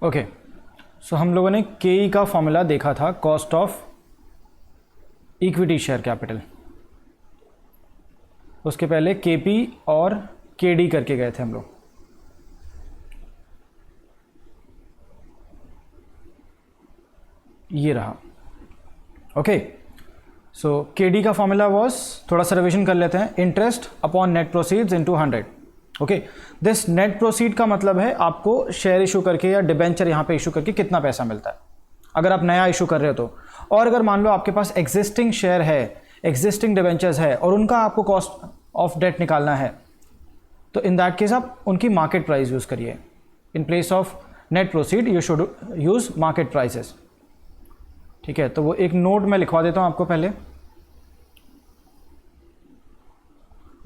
Okay, सो हम लोगों ने के का फॉर्मूला देखा था, cost of equity share capital. उसके पहले केपी और केडी करके गए थे हम लोग। ये रहा। ओके, सो केडी का फॉर्मूला वाज, थोड़ा सा रिविजन कर लेते हैं, interest upon net proceeds into 100। Okay, this net proceed का मतलब है आपको शेयर इशू करके या डिबेंचर यहाँ पे इशू करके कितना पैसा मिलता है अगर आप नया इशू कर रहे हो तो। और अगर मान लो आपके पास एग्जिस्टिंग शेयर है, एग्जिस्टिंग डिबेंचर्स है और उनका आपको कॉस्ट ऑफ डेट निकालना है, तो इन दैट केस आप उनकी मार्केट प्राइस यूज करिए। In place of net proceed you should use market prices. ठीक है, तो वो एक नोट में लिखवा देता हूं आपको पहले।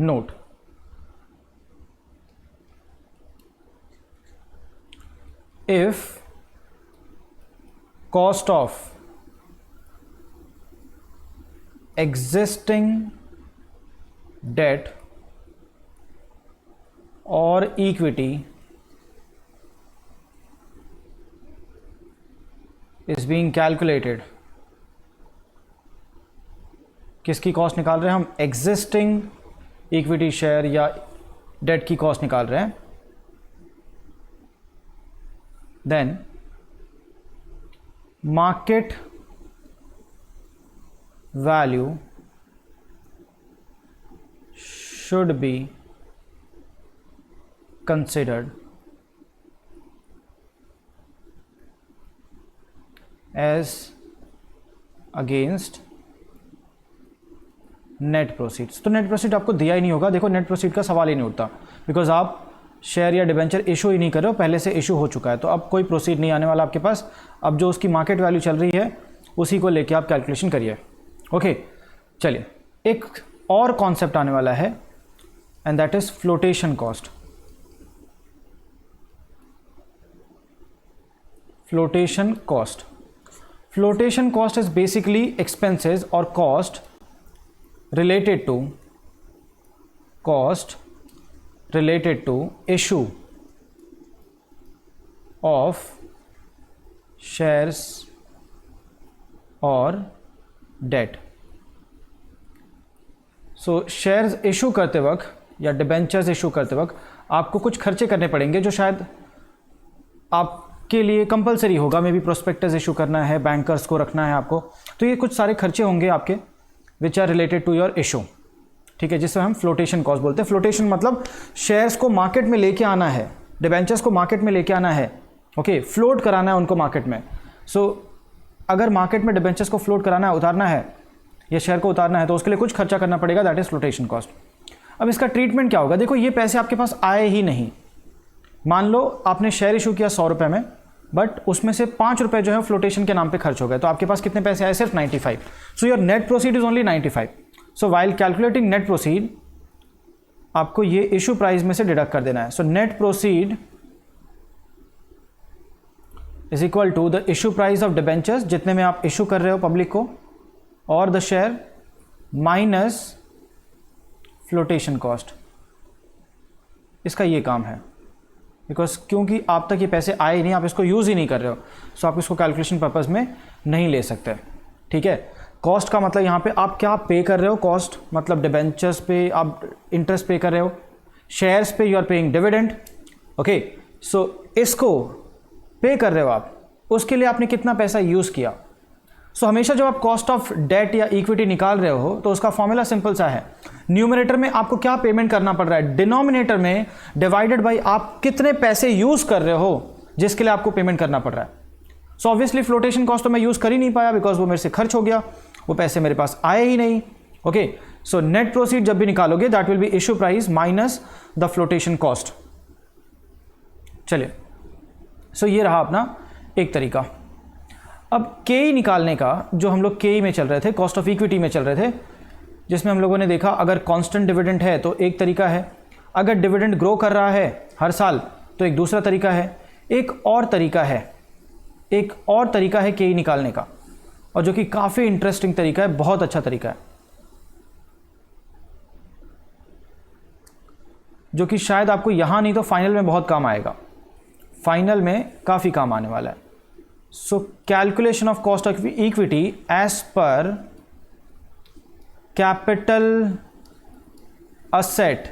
Note, if cost of existing debt और इक्विटी is being calculated, किसकी कॉस्ट निकाल रहे हैं हम? एग्जिस्टिंग इक्विटी शेयर या डेट की कॉस्ट निकाल रहे हैं। Then market value should be considered as against net proceeds. तो नेट प्रोसीड आपको दिया ही नहीं होगा। देखो, नेट प्रोसीड का सवाल ही नहीं उठता, बिकॉज आप शेयर या डिबेंचर इशू ही नहीं कर रहे हो, पहले से इशू हो चुका है, तो अब कोई प्रोसीड नहीं आने वाला आपके पास। अब जो उसकी मार्केट वैल्यू चल रही है उसी को लेके आप कैलकुलेशन करिए। ओके, चलिए, एक और कॉन्सेप्ट आने वाला है and that is flotation cost. Flotation cost, flotation cost is basically expenses or cost related to issue of shares or debt. So shares issue करते वक्त या डिबेंचर्स इशू करते वक्त आपको कुछ खर्चे करने पड़ेंगे जो शायद आप के लिए कंपलसरी होगा। मे बी प्रोस्पेक्टस इशू करना है, बैंकर्स को रखना है आपको, तो ये कुछ सारे खर्चे होंगे आपके which are related to your issue. ठीक है, जिसे हम फ्लोटेशन कॉस्ट बोलते हैं। फ्लोटेशन मतलब शेयर्स को मार्केट में लेके आना है, डिबेंचर्स को मार्केट में लेके आना है। ओके, फ्लोट कराना है उनको मार्केट में। सो अगर मार्केट में डिबेंचर्स को फ्लोट कराना है, उतारना है, या शेयर को उतारना है, तो उसके लिए कुछ खर्चा करना पड़ेगा, दैट इज फ्लोटेशन कॉस्ट। अब इसका ट्रीटमेंट क्या होगा? देखो, ये पैसे आपके पास आए ही नहीं। मान लो आपने शेयर इशू किया 100 रुपये में, बट उसमें से 5 रुपये जो है फ्लोटेशन के नाम पे खर्च हो गए, तो आपके पास कितने पैसे आए? सिर्फ 95। So your net proceed is only 95। So while calculating net proceed आपको ये इशू प्राइस में से डिडक्ट कर देना है। So net proceed is equal to the issue price of debentures, जितने में आप इशू कर रहे हो पब्लिक को, और the share minus flotation cost. इसका ये काम है, बिकॉज क्योंकि आप तक ये पैसे आए ही नहीं, आप इसको यूज़ ही नहीं कर रहे हो, सो आप इसको कैलकुलेशन पर्पस में नहीं ले सकते। ठीक है, कॉस्ट का मतलब यहाँ पे आप क्या पे कर रहे हो? कॉस्ट मतलब डिबेंचर्स पे आप इंटरेस्ट पे कर रहे हो, शेयर्स पे you are paying dividend. Okay, so इसको पे कर रहे हो आप, उसके लिए आपने कितना पैसा यूज़ किया। सो हमेशा जब आप कॉस्ट ऑफ डेट या इक्विटी निकाल रहे हो तो उसका फॉर्मूला सिंपल सा है, न्यूमरेटर में आपको क्या पेमेंट करना पड़ रहा है, डिनोमिनेटर में डिवाइडेड बाय आप कितने पैसे यूज कर रहे हो जिसके लिए आपको पेमेंट करना पड़ रहा है। सो ऑब्वियसली फ्लोटेशन कॉस्ट तो मैं यूज कर ही नहीं पाया, बिकॉज वो मेरे से खर्च हो गया, वो पैसे मेरे पास आए ही नहीं। ओके, सो नेट प्रोसीड जब भी निकालोगे that will B issue price minus the flotation cost. चलिए, सो ये रहा अपना एक तरीका। अब के निकालने का, जो हम लोग के में चल रहे थे, कॉस्ट ऑफ इक्विटी में चल रहे थे, जिसमें हम लोगों ने देखा अगर कांस्टेंट डिविडेंड है तो एक तरीका है, अगर डिविडेंड ग्रो कर रहा है हर साल तो एक दूसरा तरीका है, एक और तरीका है के निकालने का, और जो कि काफ़ी इंटरेस्टिंग तरीका है, बहुत अच्छा तरीका है, जो कि शायद आपको यहाँ नहीं तो फाइनल में बहुत काम आएगा। फाइनल में काफ़ी काम आने वाला है. So calculation of cost of equity as per capital asset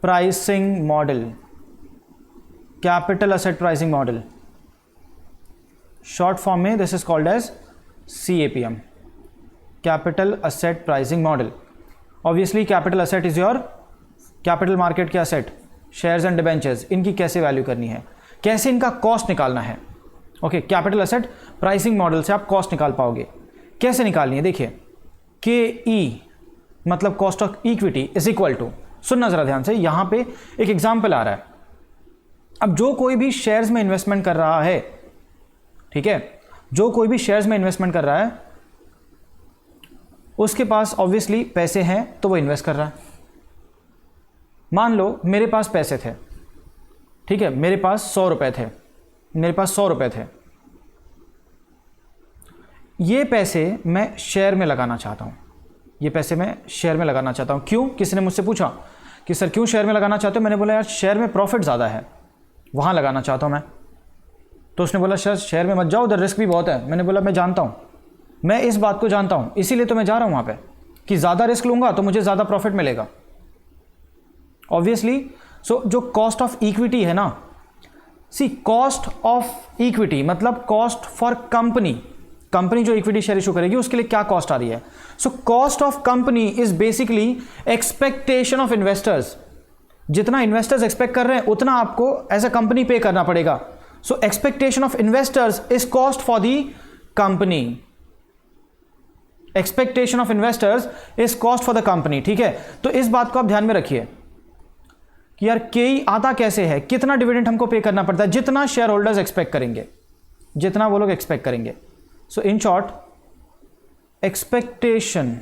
pricing model. Capital asset pricing model, short form में this is called as CAPM, capital asset pricing model. Obviously capital asset is your capital market के asset, shares and debentures. इनकी कैसे value करनी है, कैसे इनका cost निकालना है. Okay, capital asset pricing model से आप कॉस्ट निकाल पाओगे. कैसे निकालनी है, देखिए KE मतलब cost of equity is equal to, सुनना जरा ध्यान से, यहां पे एक एग्जांपल आ रहा है. अब जो कोई भी शेयर्स में इन्वेस्टमेंट कर रहा है, ठीक है, जो कोई भी शेयर्स में इन्वेस्टमेंट कर रहा है उसके पास ऑब्वियसली पैसे हैं तो वो इन्वेस्ट कर रहा है. मान लो मेरे पास पैसे थे, ठीक है, मेरे पास 100 रुपए थे, मेरे पास 100 रुपए थे. ये पैसे मैं शेयर में लगाना चाहता हूं, ये पैसे मैं शेयर में लगाना चाहता हूं. क्यों? किसी ने मुझसे पूछा कि सर क्यों शेयर में लगाना चाहते हो. मैंने बोला यार शेयर में प्रॉफिट ज़्यादा है, वहां लगाना चाहता हूं मैं. तो उसने बोला सर शेयर में मत जाओ, उधर रिस्क भी बहुत है. मैंने बोला मैं जानता हूं, मैं इस बात को जानता हूं, इसीलिए तो मैं जा रहा हूं वहां पे कि ज़्यादा रिस्क लूंगा तो मुझे ज़्यादा प्रॉफिट मिलेगा ऑब्वियसली. सो जो कॉस्ट ऑफ इक्विटी है ना, सी कॉस्ट ऑफ इक्विटी मतलब कॉस्ट फॉर कंपनी, कंपनी जो इक्विटी शेयर इशू करेगी उसके लिए क्या कॉस्ट आ रही है. So cost of company is basically expectation of investors. जितना इन्वेस्टर्स एक्सपेक्ट कर रहे हैं उतना आपको एज अ कंपनी पे करना पड़ेगा. So expectation of investors is cost for the company. Expectation of investors is cost for the company. ठीक है, तो इस बात को आप ध्यान में रखिए कि यार KE आता कैसे है, कितना डिविडेंड हमको पे करना पड़ता है, जितना शेयर होल्डर्स एक्सपेक्ट करेंगे, जितना वो लोग एक्सपेक्ट करेंगे. So in short, expectation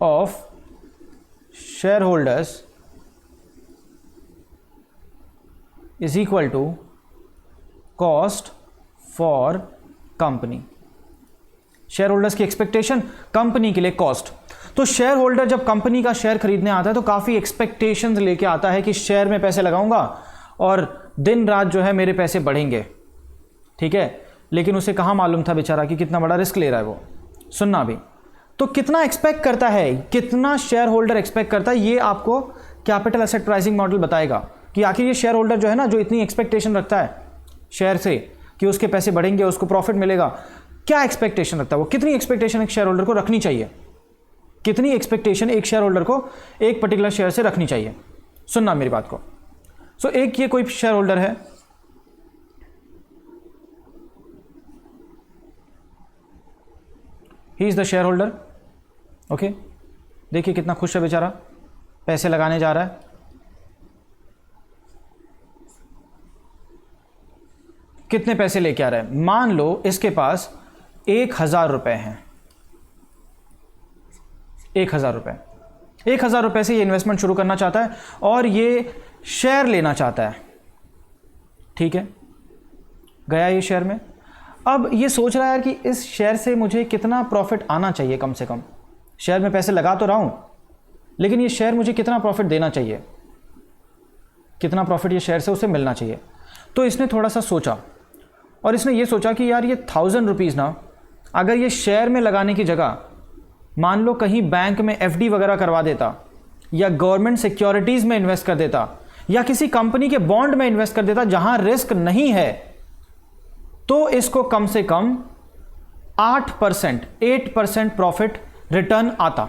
of share holders is equal to cost for company. Share holders की एक्सपेक्टेशन, कंपनी के लिए कॉस्ट. तो शेयर होल्डर जब कंपनी का शेयर खरीदने आता है तो काफ़ी एक्सपेक्टेशंस लेके आता है कि शेयर में पैसे लगाऊंगा और दिन रात जो है मेरे पैसे बढ़ेंगे. ठीक है, लेकिन उसे कहाँ मालूम था बेचारा कि कितना बड़ा रिस्क ले रहा है वो. सुनना भी, तो कितना एक्सपेक्ट करता है, कितना शेयर होल्डर एक्सपेक्ट करता है, ये आपको कैपिटल एसेट प्राइसिंग मॉडल बताएगा कि आखिर ये शेयर होल्डर जो है ना, जो इतनी एक्सपेक्टेशन रखता है शेयर से कि उसके पैसे बढ़ेंगे, उसको प्रॉफिट मिलेगा, क्या एक्सपेक्टेशन रखता है वो, कितनी एक्सपेक्टेशन एक शेयर होल्डर को रखनी चाहिए, कितनी एक्सपेक्टेशन एक शेयर होल्डर को एक पर्टिकुलर शेयर से रखनी चाहिए. सुनना मेरी बात को. सो एक ये कोई शेयर होल्डर है, he is the share holder. Okay, देखिए कितना खुश है बेचारा, पैसे लगाने जा रहा है. कितने पैसे लेके आ रहा है, मान लो इसके पास 1000 रुपए हैं. 1000 रुपए, 1000 रुपए से ये इन्वेस्टमेंट शुरू करना चाहता है और ये शेयर लेना चाहता है. ठीक है, गया ये शेयर में. अब ये सोच रहा है कि इस शेयर से मुझे कितना प्रॉफिट आना चाहिए, कम से कम शेयर में पैसे लगा तो रहा हूं, लेकिन ये शेयर मुझे कितना प्रॉफिट देना चाहिए, कितना प्रॉफिट ये शेयर से उसे मिलना चाहिए. तो इसने थोड़ा सा सोचा और इसने ये सोचा कि यार ये 1000 रुपीज़ ना, अगर ये शेयर में लगाने की जगह मान लो कहीं बैंक में FD वगैरह करवा देता, या गवर्नमेंट सिक्योरिटीज़ में इन्वेस्ट कर देता, या किसी कंपनी के बॉन्ड में इन्वेस्ट कर देता जहां रिस्क नहीं है, तो इसको कम से कम 8% प्रॉफिट रिटर्न आता.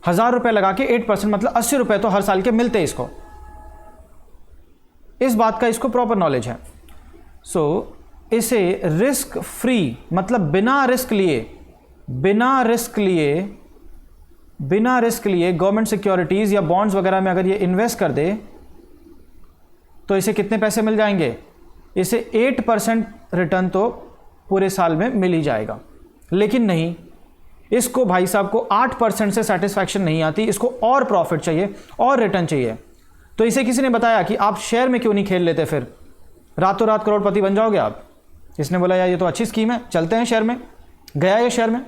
1000 रुपए लगा के 8% मतलब 80 रुपए तो हर साल के मिलते इसको. इस बात का इसको प्रॉपर नॉलेज है. सो इसे रिस्क फ्री मतलब बिना रिस्क लिए गवर्नमेंट सिक्योरिटीज या बॉन्ड्स वगैरह में अगर ये इन्वेस्ट कर दे तो इसे कितने पैसे मिल जाएंगे, इसे 8% रिटर्न तो पूरे साल में मिल ही जाएगा. लेकिन नहीं, इसको भाई साहब को 8% से सेटिस्फैक्शन नहीं आती, इसको और प्रॉफिट चाहिए और रिटर्न चाहिए. तो इसे किसी ने बताया कि आप शेयर में क्यों नहीं खेल लेते, फिर रातों रात करोड़पति बन जाओगे आप. इसने बोला यार ये तो अच्छी स्कीम है, चलते हैं शेयर में. गया ये शेयर में.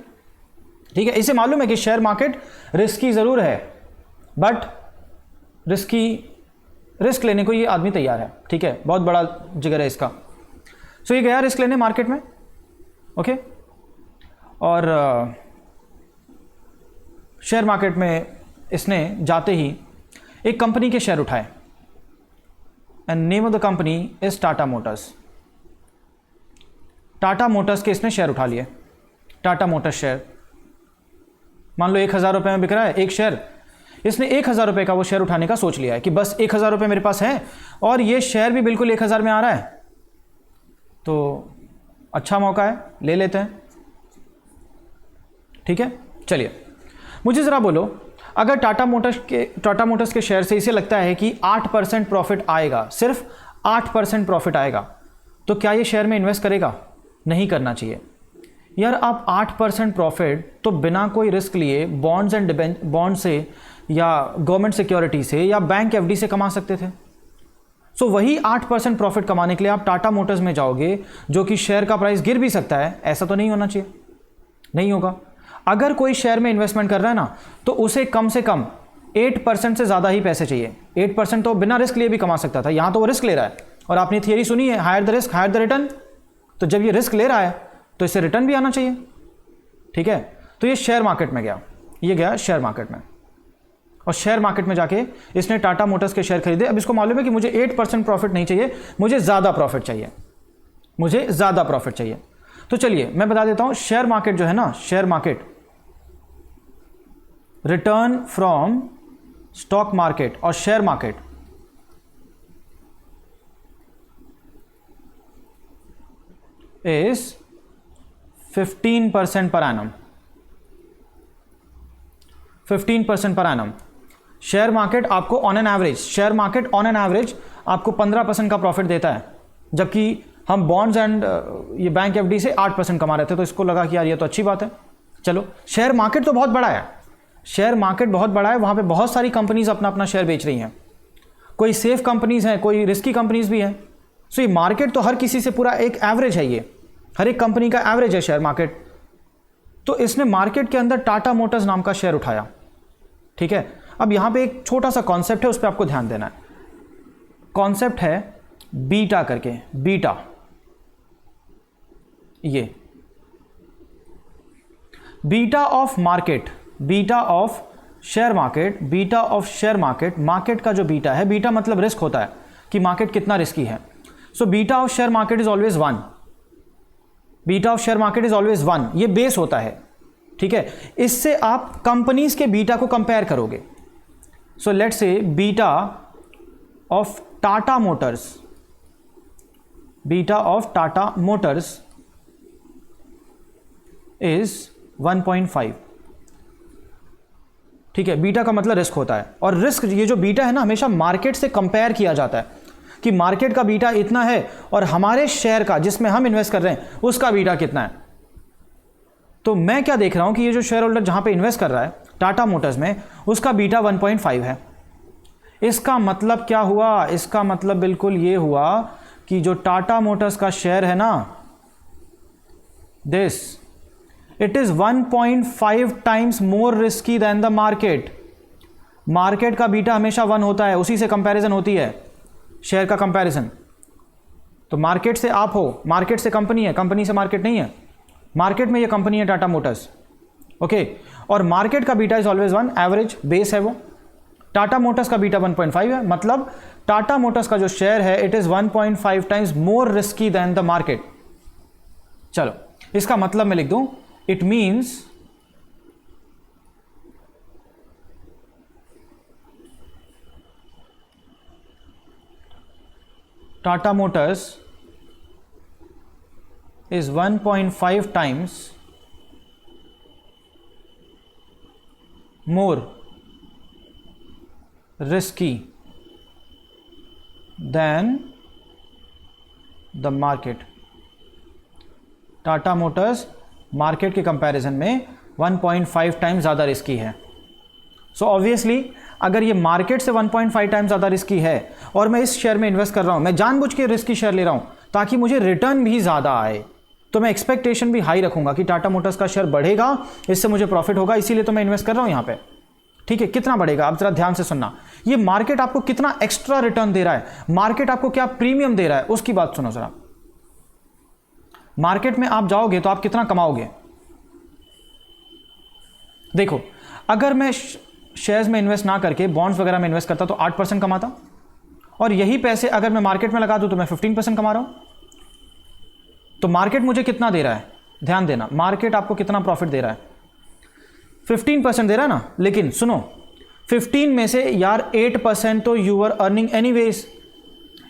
ठीक है, इसे मालूम है कि शेयर मार्केट रिस्की ज़रूर है, बट रिस्क लेने को ये आदमी तैयार है, ठीक है, बहुत बड़ा जिगर है इसका। सो ये गया रिस्क लेने मार्केट में, ओके, और शेयर मार्केट में इसने जाते ही एक कंपनी के शेयर उठाए, and name of the company is Tata Motors. Tata Motors के इसने शेयर उठा लिए, टाटा मोटर्स शेयर, मान लो 1,000 रुपये में बिक रहा है एक शेयर, इसने 1,000 रुपये का वो शेयर उठाने का सोच लिया है कि बस 1,000 रुपये मेरे पास है और ये शेयर भी बिल्कुल 1,000 में आ रहा है, तो अच्छा मौका है, ले लेते हैं, ठीक है। चलिए मुझे ज़रा बोलो, अगर टाटा मोटर्स के शेयर से इसे लगता है कि 8% प्रॉफिट आएगा, सिर्फ 8% प्रॉफिट आएगा, तो क्या ये शेयर में इन्वेस्ट करेगा? नहीं करना चाहिए यार। आप 8% प्रॉफिट तो बिना कोई रिस्क लिए बॉन्ड से या गवर्नमेंट सिक्योरिटी से या बैंक एफडी से कमा सकते थे। सो वही 8% प्रॉफिट कमाने के लिए आप टाटा मोटर्स में जाओगे, जो कि शेयर का प्राइस गिर भी सकता है, ऐसा तो नहीं होना चाहिए, नहीं होगा। अगर कोई शेयर में इन्वेस्टमेंट कर रहा है ना, तो उसे कम से कम 8% से ज़्यादा ही पैसे चाहिए। 8% तो बिना रिस्क लिए भी कमा सकता था, यहाँ तो वो रिस्क ले रहा है, और आपने थियरी सुनी है, higher the risk higher the return. तो जब ये रिस्क ले रहा है तो इसे रिटर्न भी आना चाहिए, ठीक है। तो ये शेयर मार्केट में गया, ये गया शेयर मार्केट में, और शेयर मार्केट में जाके इसने टाटा मोटर्स के शेयर खरीदे। अब इसको मालूम है कि मुझे 8% प्रॉफिट नहीं चाहिए, मुझे ज़्यादा प्रॉफिट चाहिए, मुझे ज़्यादा प्रॉफिट चाहिए। तो चलिए मैं बता देता हूँ, शेयर मार्केट जो है ना, share market, return from stock market और share market is 15% per annum, 15% per annum. Share market आपको on an average, share market on an average आपको 15% का प्रॉफिट देता है, जबकि हम बॉन्ड्स एंड ये बैंक एफडी से 8% कमा रहे थे। तो इसको लगा कि यार ये तो अच्छी बात है। चलो, शेयर मार्केट तो बहुत बड़ा है, शेयर मार्केट बहुत बड़ा है, वहाँ पे बहुत सारी कंपनीज अपना अपना शेयर बेच रही हैं, कोई सेफ कंपनीज हैं, कोई रिस्की कंपनीज भी हैं। सो ये मार्केट तो हर किसी से पूरा एक एवरेज है, ये हर एक कंपनी का एवरेज है शेयर मार्केट। तो इसने मार्केट के अंदर टाटा मोटर्स नाम का शेयर उठाया, ठीक है। अब यहाँ पे एक छोटा सा कॉन्सेप्ट है, उस पर आपको ध्यान देना है। कॉन्सेप्ट है बीटा करके, बीटा, ये beta of market, beta of share market, beta of share market. Market का जो बीटा है, बीटा मतलब रिस्क होता है कि मार्केट कितना रिस्की है। So beta of share market is always 1, beta of share market is always 1, ये बेस होता है, ठीक है। इससे आप कंपनीज के बीटा को कंपेयर करोगे। So let's say beta of Tata Motors, beta of Tata Motors is 1.5, ठीक है। बीटा का मतलब रिस्क होता है, और रिस्क, ये जो बीटा है ना, हमेशा मार्केट से कंपेयर किया जाता है कि मार्केट का बीटा इतना है और हमारे शेयर का, जिसमें हम इन्वेस्ट कर रहे हैं, उसका बीटा कितना है। तो मैं क्या देख रहा हूं कि ये जो शेयर होल्डर जहां पे इन्वेस्ट कर रहा है टाटा मोटर्स में, उसका बीटा 1.5 है। इसका मतलब क्या हुआ? इसका मतलब बिल्कुल ये हुआ कि जो टाटा मोटर्स का शेयर है ना, this it is 1.5 times more risky than the market. Market का बीटा हमेशा 1 होता है, उसी से कंपैरिजन होती है शेयर का कंपैरिजन। तो मार्केट से आप हो, मार्केट से कंपनी है, कंपनी से मार्केट नहीं है। मार्केट में ये कंपनी है टाटा मोटर्स, ओके। और मार्केट का beta is always 1, average base है वो। टाटा मोटर्स का बीटा 1.5 है, मतलब टाटा मोटर्स का जो शेयर है it is 1.5 times more risky than the market. चलो, इसका मतलब मैं लिख दूं, it means Tata Motors is 1.5 times more risky than the market. Tata Motors market के कंपैरिजन में 1.5 टाइम्स ज़्यादा रिस्की है। सो ऑब्वियसली अगर ये मार्केट से 1.5 टाइम्स ज़्यादा रिस्की है और मैं इस शेयर में इन्वेस्ट कर रहा हूँ, मैं जानबूझ के रिस्की शेयर ले रहा हूँ ताकि मुझे रिटर्न भी ज़्यादा आए, तो मैं एक्सपेक्टेशन भी हाई रखूंगा कि टाटा मोटर्स का शेयर बढ़ेगा, इससे मुझे प्रॉफिट होगा, इसीलिए तो मैं इन्वेस्ट कर रहा हूँ यहाँ पे। ठीक है, कितना बढ़ेगा, आप जरा ध्यान से सुनना। ये मार्केट आपको कितना एक्स्ट्रा रिटर्न दे रहा है, मार्केट आपको क्या प्रीमियम दे रहा है, उसकी बात सुनो जरा। मार्केट में आप जाओगे तो आप कितना कमाओगे। देखो, अगर मैं शेयर्स में इन्वेस्ट ना करके बॉन्ड्स वगैरह में इन्वेस्ट करता तो 8% कमाता, और यही पैसे अगर मैं मार्केट में लगा दूं तो मैं 15% कमा रहा हूं। तो मार्केट मुझे कितना दे रहा है, ध्यान देना, मार्केट आपको कितना प्रॉफिट दे रहा है, 15% दे रहा है ना। लेकिन सुनो, 15 में से यार 8% तो यू आर अर्निंग एनीवेज,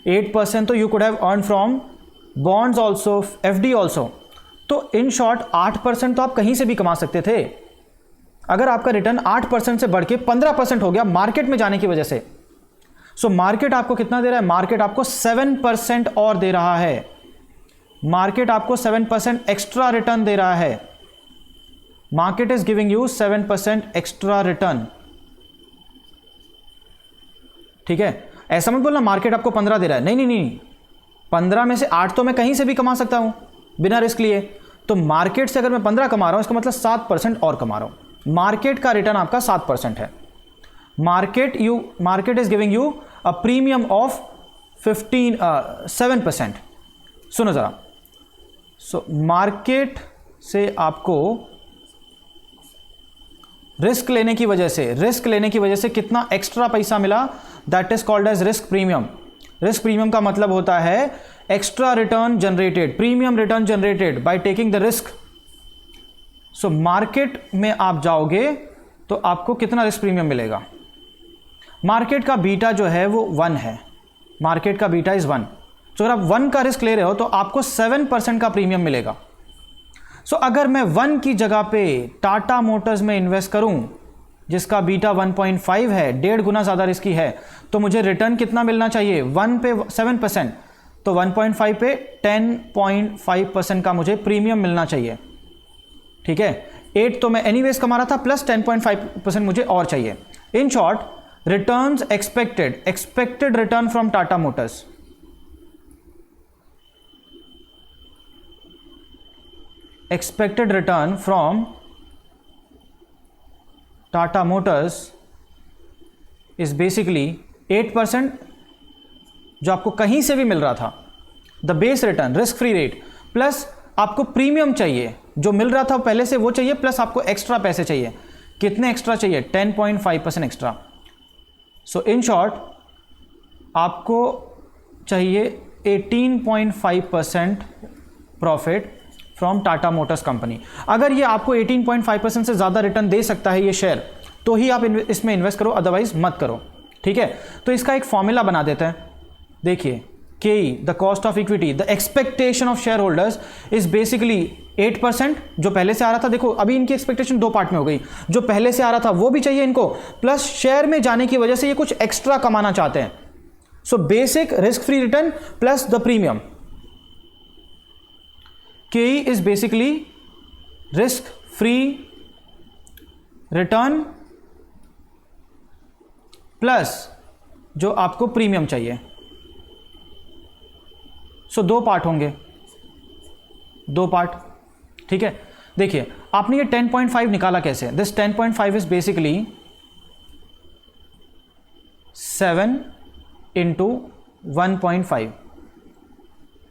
8% तो you could have earn from bonds also, FD also. तो इन शॉर्ट 8% तो आप कहीं से भी कमा सकते थे। अगर आपका रिटर्न 8% से बढ़ के 15% हो गया मार्केट में जाने की वजह से, सो मार्केट आपको कितना दे रहा है, मार्केट आपको 7% और दे रहा है, मार्केट आपको 7% एक्स्ट्रा रिटर्न दे रहा है। Market is giving you 7% extra return, ठीक है। ऐसा मत बोलना मार्केट आपको 15 दे रहा है, नहीं नहीं नहीं, 15 में से 8 तो मैं कहीं से भी कमा सकता हूं बिना रिस्क लिए। तो मार्केट से अगर मैं 15 कमा रहा हूं, इसका मतलब 7% और कमा रहा हूं। मार्केट का रिटर्न आपका 7% है। Market is giving you a premium of 7%। सुनो जरा, सो मार्केट से आपको रिस्क लेने की वजह से कितना एक्स्ट्रा पैसा मिला, that is called as risk premium. Risk premium का मतलब होता है extra return generated, premium return generated by taking the risk. So market में आप जाओगे तो आपको कितना रिस्क प्रीमियम मिलेगा। मार्केट का बीटा जो है वो 1 है, मार्केट का बीटा इज 1। तो अगर आप 1 का रिस्क ले रहे हो तो आपको 7% का प्रीमियम मिलेगा। सो अगर मैं 1 की जगह पे टाटा मोटर्स में इन्वेस्ट करूं जिसका बीटा 1.5 है, 1.5 गुना ज़्यादा रिस्की है, तो मुझे रिटर्न कितना मिलना चाहिए, 1 पे 7%, तो 1.5 पे 10.5% का मुझे प्रीमियम मिलना चाहिए, ठीक है। 8 तो मैं एनीवेज कमा रहा था, प्लस 10.5% मुझे और चाहिए। In short, returns expected return from Tata Motors, expected return from Tata Motors is basically 8% जो आपको कहीं से भी मिल रहा था, the base return, risk free rate, plus आपको प्रीमियम चाहिए, जो मिल रहा था पहले से वो चाहिए, प्लस आपको एक्स्ट्रा पैसे चाहिए। कितने एक्स्ट्रा चाहिए, 10.5% एक्स्ट्रा। सो इन शॉर्ट आपको चाहिए 18.5% profit from Tata motors company. अगर ये आपको 18.5% से ज़्यादा रिटर्न दे सकता है ये शेयर, तो ही आप इसमें इन्वेस्ट करो, अदरवाइज मत करो, ठीक है। तो इसका एक फॉर्मूला बना देते हैं, देखिए, KE the cost of equity, the expectation of share holders is basically 8%, जो पहले से आ रहा था। देखो अभी इनकी एक्सपेक्टेशन 2 पार्ट में हो गई, जो पहले से आ रहा था वो भी चाहिए इनको, प्लस शेयर में जाने की वजह से ये कुछ एक्स्ट्रा कमाना चाहते हैं। So basic risk free return plus the premium. KE is basically risk free return plus जो आपको प्रीमियम चाहिए। सो 2 पार्ट होंगे, 2 पार्ट, ठीक है। देखिए आपने ये 10.5 निकाला कैसे, दिस 10.5 इज बेसिकली 7 इंटू 1.5।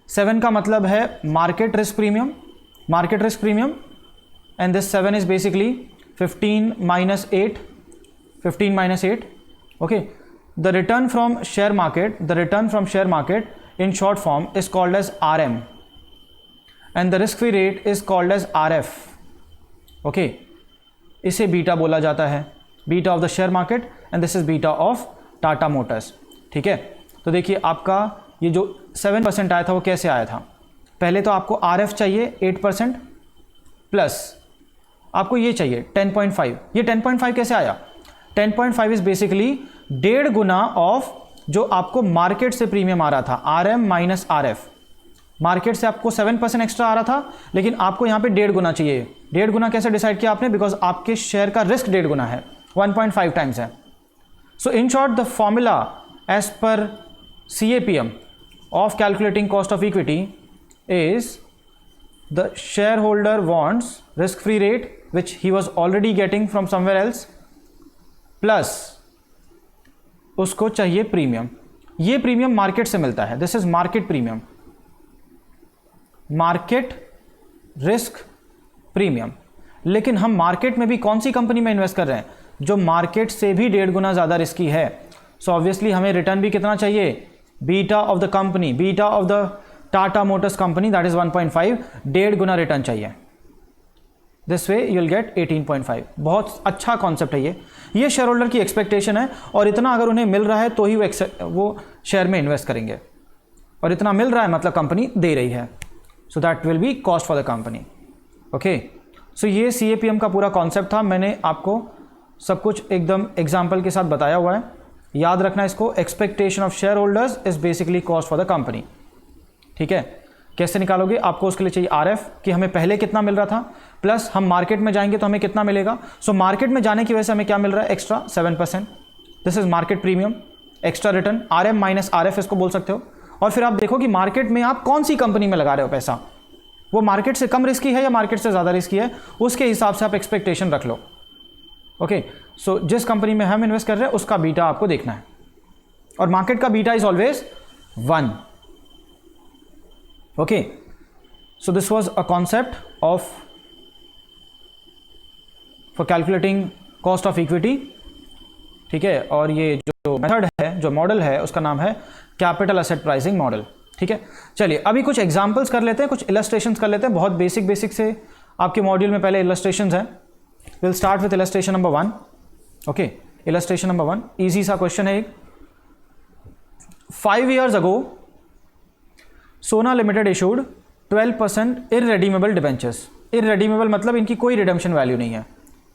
7 का मतलब है market risk premium, and this 7 is basically 15 minus 8, okay. The return from share market in short form is called as RM, and the risk free rate is called as RF, okay. इसे beta बोला जाता है, beta of the share market, and this is beta of Tata Motors, ठीक है। तो देखिए आपका ये जो 7% आया था वो कैसे आया था, पहले तो आपको RF चाहिए 8%, प्लस आपको ये चाहिए 10.5। ये 10.5 कैसे आया, 10.5 इज बेसिकली 1.5 गुना ऑफ जो आपको मार्केट से प्रीमियम आ रहा था, RM माइनस RF। मार्केट से आपको 7% एक्स्ट्रा आ रहा था, लेकिन आपको यहाँ पे 1.5 गुना चाहिए। 1.5 गुना कैसे डिसाइड किया आपने, बिकॉज आपके शेयर का रिस्क 1.5 गुना है, 1.5 टाइम्स है। So in short the formula as per CAPM of calculating cost of equity is the shareholder wants risk free rate which he was already getting from somewhere else plus उसको चाहिए premium. ये premium market से मिलता है, this is market premium, market risk premium. लेकिन हम market में भी कौन सी कंपनी में इन्वेस्ट कर रहे हैं? जो मार्केट से भी 1.5 गुना ज़्यादा रिस्की है। सो ऑब्वियसली हमें रिटर्न भी कितना चाहिए? Beta of the company, beta of the Tata motors company that is 1.5, 1.5 गुना रिटर्न चाहिए। This way you will get 18.5। बहुत अच्छा कॉन्सेप्ट है ये शेयर होल्डर की एक्सपेक्टेशन है, और इतना अगर उन्हें मिल रहा है तो ही वो शेयर में इन्वेस्ट करेंगे, और इतना मिल रहा है मतलब कंपनी दे रही है। So that will be cost for the company. Okay, so ये CAPM का पूरा कॉन्सेप्ट था। मैंने आपको सब कुछ एकदम एग्जाम्पल के साथ बताया हुआ है, याद रखना इसको। Expectation of share holders is basically cost for the company. ठीक है, कैसे निकालोगे? आपको उसके लिए चाहिए RF कि हमें पहले कितना मिल रहा था, प्लस हम मार्केट में जाएंगे तो हमें कितना मिलेगा। सो मार्केट में जाने की वजह से हमें क्या मिल रहा है? Extra 7%। This is market premium, extra return, RM minus RF इसको बोल सकते हो। और फिर आप देखो कि मार्केट में आप कौन सी कंपनी में लगा रहे हो पैसा, वो मार्केट से कम रिस्की है या मार्केट से ज़्यादा रिस्की है, उसके हिसाब से आप एक्सपेक्टेशन रख लो। ओके, सो जिस कंपनी में हम इन्वेस्ट कर रहे हैं उसका बीटा आपको देखना है, और मार्केट का beta is always 1। Okay, so this was a concept of for calculating cost of equity. ठीक है, और ये जो मेथड है, जो मॉडल है, उसका नाम है कैपिटल एसेट प्राइसिंग मॉडल। ठीक है, चलिए अभी कुछ एग्जांपल्स कर लेते हैं, कुछ इलस्ट्रेशंस कर लेते हैं। बहुत बेसिक से आपके मॉड्यूल में पहले इलस्ट्रेशंस हैं। Will start with illustration number 1। Okay, illustration number 1 easy सा क्वेश्चन है एक। 5 years ago सोना लिमिटेड इशूड 12% इररेडीमेबल डिबेंचर्स। इररेडीमेबल मतलब इनकी कोई रिडेम्पशन वैल्यू नहीं है,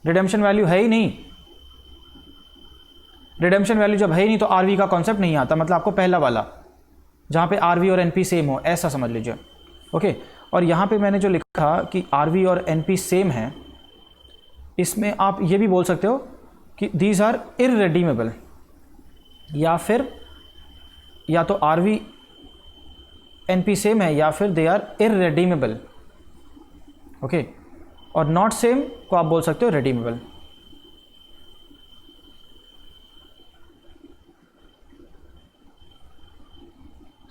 रिडेम्पशन वैल्यू है ही नहीं। रिडेम्पशन वैल्यू जब है ही नहीं तो RV का कॉन्सेप्ट नहीं आता, मतलब आपको पहला वाला जहाँ पे RV और NP सेम हो, ऐसा समझ लीजिए। ओके, और यहाँ पे मैंने जो लिखा कि RV और NP सेम है, इसमें आप ये भी बोल सकते हो कि दीज आर इररेडीमेबल, या फिर या तो RV NP सेम है या फिर दे आर इररेडीमेबल। ओके, और नॉट सेम को आप बोल सकते हो रेडीमेबल।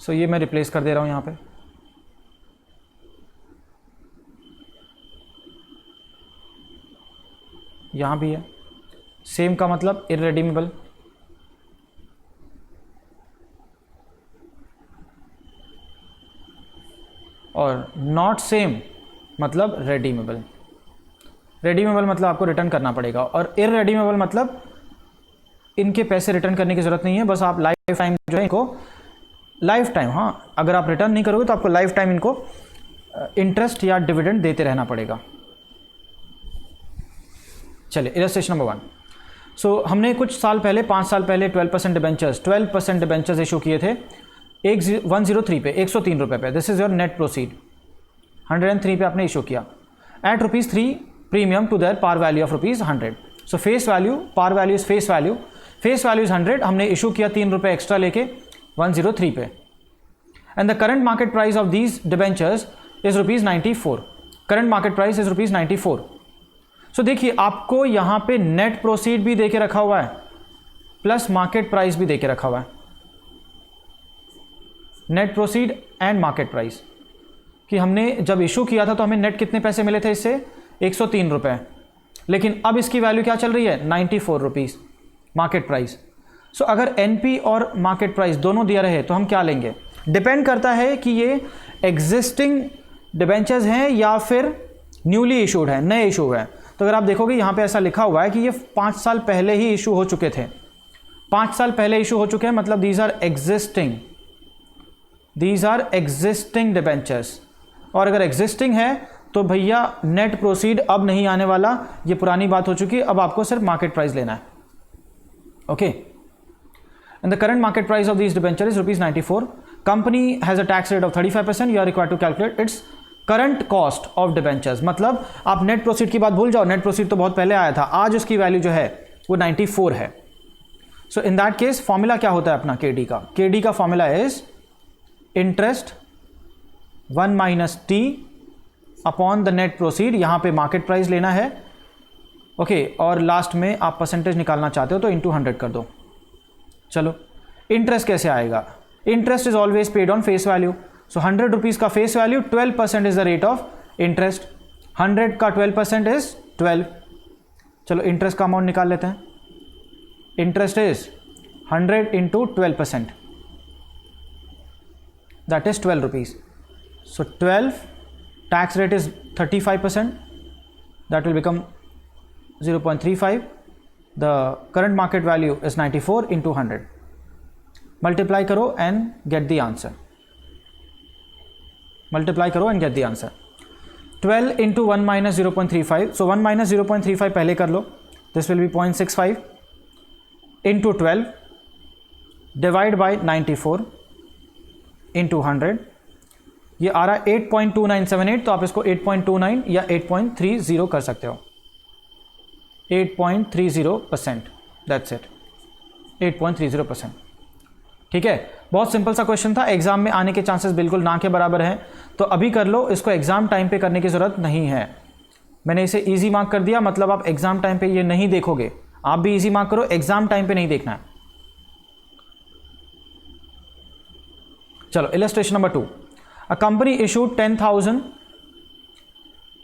सो ये मैं रिप्लेस कर दे रहा हूं यहां पे। यहां भी है सेम का मतलब इररेडीमेबल, और नॉट सेम मतलब रेडीमेबल। रेडीमेबल मतलब आपको रिटर्न करना पड़ेगा, और इररेडीमेबल मतलब इनके पैसे रिटर्न करने की ज़रूरत नहीं है, बस आप लाइफ टाइम जो है इनको लाइफ टाइम, हाँ अगर आप रिटर्न नहीं करोगे तो आपको लाइफ टाइम इनको इंटरेस्ट या डिविडेंड देते रहना पड़ेगा। चलिए इलस्ट्रेशन नंबर 1। सो हमने कुछ साल पहले, 5 साल पहले 12% डिबेंचर्स इशू किए थे 103 पे, 103 रुपये पे। This is your net proceed. 103 पे आपने इशू किया at ₹3 premium to their par value of ₹100। So face value, par value is face value is 100। हमने इशू किया 3 रुपये एक्स्ट्रा लेके 103 पे, and the current market price of these debentures is ₹94। Current market price is ₹94। सो देखिए आपको यहाँ पे net proceed भी देके रखा हुआ है, प्लस मार्केट प्राइस भी देके रखा हुआ है। Net proceed and market price कि हमने जब इशू किया था तो हमें नेट कितने पैसे मिले थे इससे? 103 रुपये, लेकिन अब इसकी वैल्यू क्या चल रही है? 94 रुपीज़ मार्केट प्राइस। सो अगर NP और मार्केट प्राइस दोनों दिया रहे तो हम क्या लेंगे? डिपेंड करता है कि ये एग्जिस्टिंग डिबेंचर्स हैं या फिर न्यूली इशूड है, नए इशू है। तो अगर आप देखोगे यहाँ पे ऐसा लिखा हुआ है कि ये 5 साल पहले ही इशू हो चुके थे, 5 साल पहले इशू हो चुके हैं, मतलब दीज आर एग्जिस्टिंग डिबेंचर्स। और अगर एग्जिस्टिंग है तो भैया नेट प्रोसीड अब नहीं आने वाला, ये पुरानी बात हो चुकी है, अब आपको सिर्फ मार्केट प्राइस लेना है। Okay, and the current market price of this debenture is ₹94। Company has a tax rate of 35%। You are required to calculate its current cost of debentures. मतलब आप नेट प्रोसीड की बात भूल जाओ, नेट प्रोसीड तो बहुत पहले आया था, आज उसकी वैल्यू जो है वो 94 है। So in that case formula क्या होता है अपना KD का? KD का formula is interest 1 - T upon the net proceed. यहां पे मार्केट प्राइस लेना है ओके और लास्ट में आप परसेंटेज निकालना चाहते हो तो इंटू 100 कर दो। चलो इंटरेस्ट कैसे आएगा? Interest is always paid on face value, so 100 rupees का face value, 12% is the rate of interest, 100 का 12% इज 12। चलो इंटरेस्ट का अमाउंट निकाल लेते हैं। Interest is 100 into 12%, that is 12 rupees. So 12, tax rate is 35%, that will become 0.35. The current market value is 94 into 100. Multiply करो and get the answer. Multiply करो and get the answer. 12 into 1 minus 0.35. So 1 minus 0.35 पहले कर लो. This will be 0.65 into 12 divide by 94 into 100. ये आ रहा है 8.2978, तो आप इसको 8.29 या 8.30 कर सकते हो। 8.30%, दैट्स इट, 8.30%। ठीक है, बहुत सिंपल सा क्वेश्चन था, एग्जाम में आने के चांसेस बिल्कुल ना के बराबर हैं, तो अभी कर लो, इसको एग्जाम टाइम पे करने की ज़रूरत नहीं है। मैंने इसे इजी मार्क कर दिया, मतलब आप एग्जाम टाइम पे ये नहीं देखोगे। आप भी इजी मार्क करो, एग्जाम टाइम पे नहीं देखना है। चलो illustration number 2। A company issued 10,000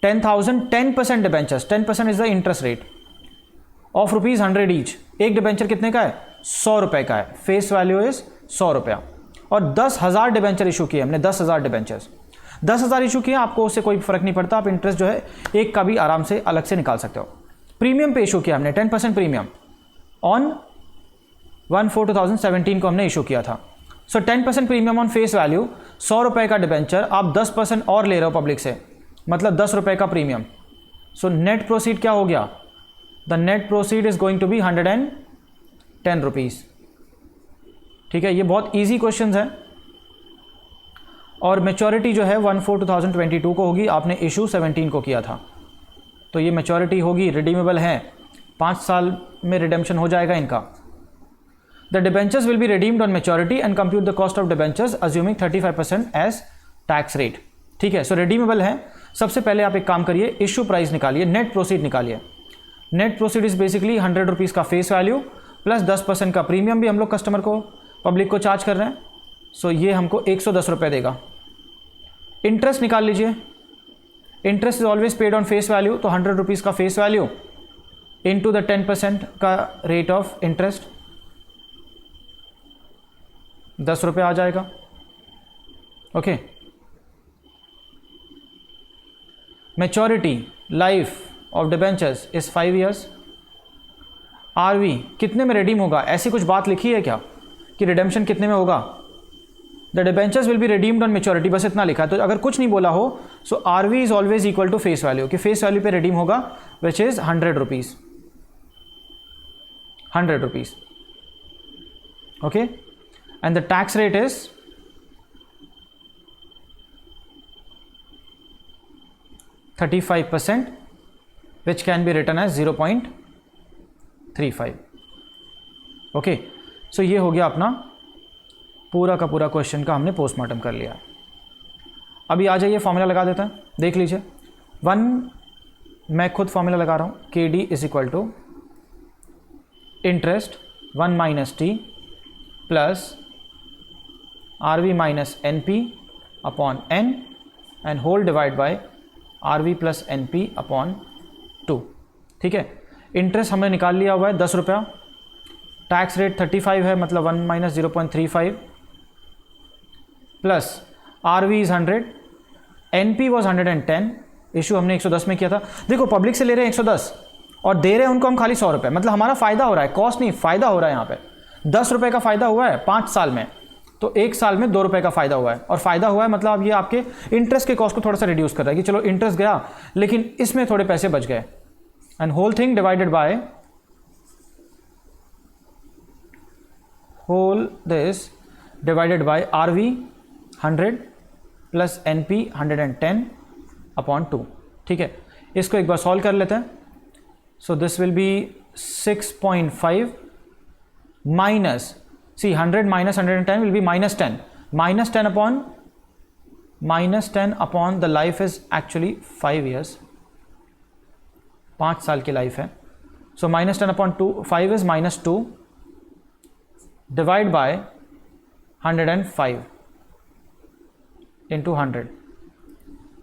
10% debentures, 10% is the interest rate of rupees 100 each। एक डिबेंचर कितने का है? 100 रुपए का है, फेस वैल्यू इज 100 रुपया, और 10,000 डिबेंचर इशू किए हमने, 10,000 डिबेंचर्स, 10,000 इशू किए, आपको उससे कोई फर्क नहीं पड़ता, आप इंटरेस्ट जो है एक का भी आराम से अलग से निकाल सकते हो। प्रीमियम पे इशू किया हमने 10% प्रीमियम ऑन 1/4/2017 को हमने इशू किया था। सो 10% प्रीमियम ऑन फेस वैल्यू, 100 रुपए का डिबेंचर, आप 10% और ले रहे हो पब्लिक से, मतलब 10 रुपए का प्रीमियम। सो नेट प्रोसीड क्या हो गया? The net proceed is going to be 110 rupees. ठीक है, ये बहुत ईजी क्वेश्चन है, और मेच्योरिटी जो है 1/4/2022 को होगी, आपने इशू 17 को किया था, तो ये मेच्योरिटी होगी, रिडीमेबल है, 5 साल में रिडेम्पशन हो जाएगा इनका। The debentures will be redeemed on maturity and compute the cost of debentures assuming 35% as tax rate। ठीक है, सो रिडीमेबल है। सबसे पहले आप एक काम करिए, इशू प्राइस निकालिए, नेट प्रोसीड निकालिए। Net proceed is basically 100 rupees का फेस वैल्यू प्लस 10% का प्रीमियम भी हम लोग कस्टमर को, पब्लिक को चार्ज कर रहे हैं, सो ये हमको 110 रुपये देगा। इंटरेस्ट निकाल लीजिए, interest is always paid on face value, तो 100 रुपीज़ का फेस वैल्यू इंटू द 10% का रेट ऑफ इंटरेस्ट, 10 रुपये आ जाएगा। Okay, maturity life of debentures is 5 years. RV कितने में रिडीम होगा? ऐसी कुछ बात लिखी है क्या कि रिडेम्पशन कितने में होगा? The debentures will be redeemed on maturity, बस इतना लिखा है। तो अगर कुछ नहीं बोला हो, so RV is always equal to face value, कि फेस वैल्यू पे रिडीम होगा, which is 100 rupees, 100 rupees. Okay, and the tax rate is 35%, which can be written as 0.35। Okay, so ये हो गया अपना पूरा का पूरा क्वेश्चन का हमने पोस्टमार्टम कर लिया। अभी आ जाइए, फॉर्मूला लगा देते हैं, देख लीजिए। मैं खुद फॉर्मूला लगा रहा हूँ, KD is equal to interest 1 minus t plus RV minus NP upon N and whole divide by RV plus NP upon 2। ठीक है, इंटरेस्ट हमने निकाल लिया हुआ है 10 रुपया, टैक्स रेट 35 है, मतलब 1 minus 0.35 plus RV is 100, NP was 110, issue हमने 110 में किया था। देखो पब्लिक से ले रहे हैं 110 और दे रहे हैं उनको हम खाली 100 रुपये, मतलब हमारा फ़ायदा हो रहा है, कॉस्ट नहीं, फ़ायदा हो रहा है। यहाँ पे 10 रुपये का फ़ायदा हुआ है 5 साल में, तो 1 साल में 2 रुपये का फ़ायदा हुआ है, और फ़ायदा हुआ है मतलब अब ये आपके इंटरेस्ट के कॉस्ट को थोड़ा सा रिड्यूस कर रहा है कि चलो इंटरेस्ट गया लेकिन इसमें थोड़े पैसे बच गए, and whole thing divided by whole this divided by RV 100 plus NP 110 upon 2। ठीक है, इसको एक बार सॉल्व कर लेते हैं। So this will be 6.5 minus, see 100 minus 110 will be minus 10, minus 10 upon the life is actually 5 years, 5 साल की life है, So minus 10 upon 5 is minus 2, divide by 105 into 100.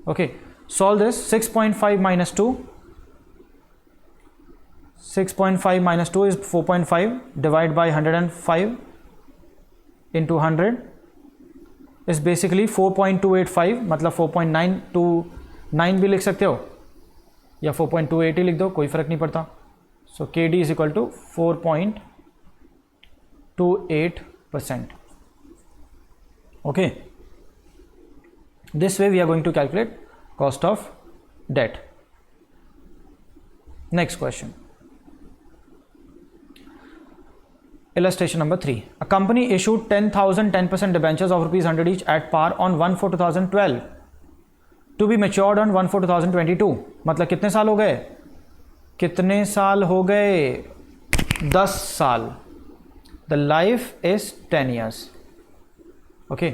Okay, solve this. 6.5 minus 2, 6.5 minus 2 is 4.5, divide by 105 into 100 is basically 4.285, मतलब 4.929 भी लिख सकते हो या 4.28 ही लिख दो, कोई फ़र्क नहीं पड़ता. So KD is equal to 4.28%. Okay, this way we are going to calculate cost of debt. Next question. Illustration number 3. A company issued 10,000 10% debentures of rupees 100 each at par on 1/4/2012 to be matured on 1/4/2022. मतलब कितने साल हो गए? कितने साल हो गए? 10 साल. The life is 10 years. Okay.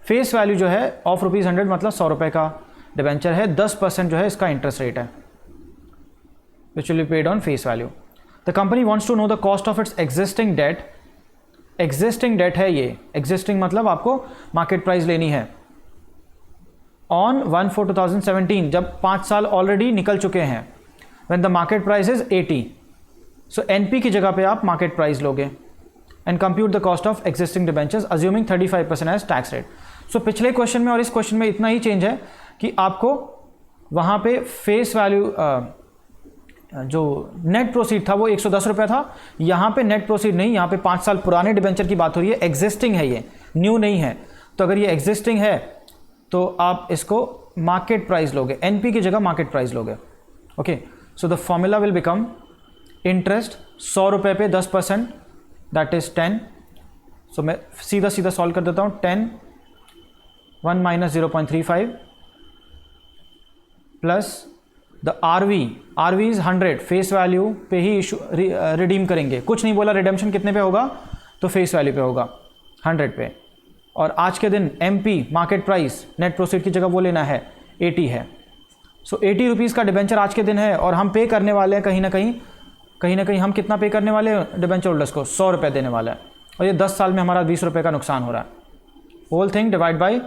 Face value जो है ऑफ रुपीज़ 100 मतलब 100 रुपये का डिबेंचर है. 10% जो है इसका इंटरेस्ट रेट है which will be paid on face value. The company wants to know the cost of its existing debt. Existing debt है ये. एग्जिस्टिंग मतलब आपको मार्केट प्राइस लेनी है ऑन 1/4/2017 जब 5 साल ऑलरेडी निकल चुके हैं. When the market price is 80. So NP की जगह पे आप मार्केट प्राइस लोगे and compute the cost of existing debentures assuming 35% as tax rate. So पिछले क्वेश्चन में और इस क्वेश्चन में इतना ही चेंज है कि आपको वहाँ पे फेस वैल्यू जो नेट प्रोसीड था वो 110 रुपये था. यहाँ पे नेट प्रोसीड नहीं, यहाँ पे 5 साल पुराने डिबेंचर की बात हो रही है. एग्जिस्टिंग है ये, न्यू नहीं है. तो अगर ये एग्जिस्टिंग है तो आप इसको मार्केट प्राइस लोगे, एनपी की जगह मार्केट प्राइस लोगे. Okay, so the formula will become interest 100 रुपये पे 10%, दैट इज 10. सो मैं सीधा सीधा सॉल्व कर देता हूँ. 10 1 minus 0.35 plus the R V is 100. Face value पे ही इशू रिडीम करेंगे. कुछ नहीं बोला रिडेम्पशन कितने पे होगा, तो फेस वैल्यू पे होगा 100 पे. और आज के दिन MP market price net proceed की जगह वो लेना है 80 है. सो 80 रुपीज़ का डिबेंचर आज के दिन है और हम पे करने वाले हैं कहीं ना कहीं हम कितना पे करने वाले हैं डिबेंचर होल्डर्स को? 100 रुपये देने वाला है. और ये 10 साल में हमारा 20 रुपये का नुकसान हो रहा है. Whole thing divide by